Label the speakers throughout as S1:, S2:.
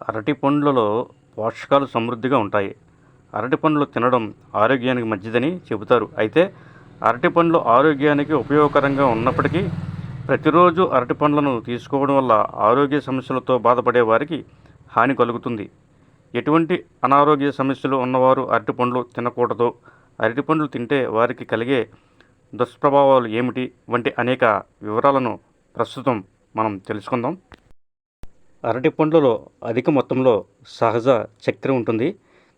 S1: అరటి పండ్లలో పోషకాలు సమృద్ధిగా ఉంటాయి. అరటి పండ్లు తినడం ఆరోగ్యానికి మంచిదని చెబుతారు. అయితే అరటి పండ్లు ఆరోగ్యానికి ఉపయోగకరంగా ఉన్నప్పటికీ ప్రతిరోజు అరటి పండ్లను తీసుకోవడం వల్ల ఆరోగ్య సమస్యలతో బాధపడే వారికి హాని కలుగుతుంది. ఎటువంటి అనారోగ్య సమస్యలు ఉన్నవారు అరటి పండ్లు తినకూడదో, అరటి పండ్లు తింటే వారికి కలిగే దుష్ప్రభావాలు ఏమిటి వంటి అనేక వివరాలను ప్రస్తుతం మనం తెలుసుకుందాం. అరటి పండ్లలో అధిక మొత్తంలో సహజ చక్కెర ఉంటుంది.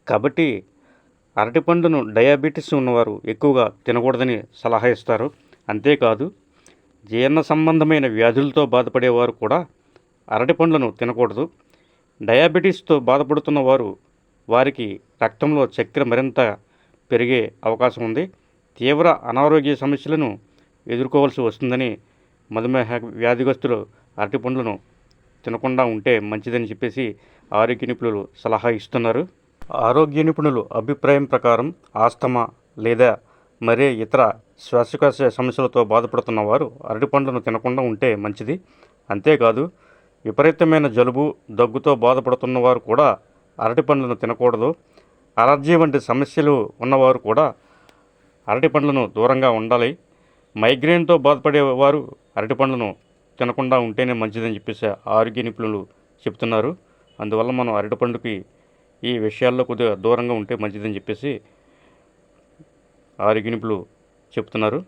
S1: కాబట్టి అరటి పండును డయాబెటీస్ ఉన్నవారు ఎక్కువగా తినకూడదని సలహా ఇస్తారు. అంతేకాదు, జీర్ణ సంబంధమైన వ్యాధులతో బాధపడేవారు కూడా అరటి పండ్లను తినకూడదు. డయాబెటీస్తో బాధపడుతున్న వారికి రక్తంలో చక్కెర మరింత పెరిగే అవకాశం ఉంది. తీవ్ర అనారోగ్య సమస్యలను ఎదుర్కోవాల్సి వస్తుందని మధుమేహ వ్యాధిగ్రస్తులు అరటి పండ్లను తినకుండా ఉంటే మంచిదని చెప్పేసి ఆరోగ్య నిపుణులు సలహా ఇస్తున్నారు. ఆరోగ్య నిపుణులు అభిప్రాయం ప్రకారం ఆస్తమా లేదా మరే ఇతర శ్వాసకోశ సమస్యలతో బాధపడుతున్న వారు అరటి పండ్లను తినకుండా ఉంటే మంచిది. అంతేకాదు, విపరీతమైన జలుబు, దగ్గుతో బాధపడుతున్న వారు కూడా అరటి పండ్లను తినకూడదు. అలర్జీ వంటి సమస్యలు ఉన్నవారు కూడా అరటి పండ్లను దూరంగా ఉండాలి. మైగ్రేన్తో బాధపడేవారు అరటి పండ్లను తినకుండా ఉంటేనే మంచిదని చెప్పేసి ఆరోగ్య నిపుణులు చెప్తున్నారు. అందువల్ల మనం అరటి పండుకి ఈ విషయాల్లో కొద్దిగా దూరంగా ఉంటే మంచిదని చెప్పేసి ఆరోగ్య నిపుణులు చెప్తున్నారు.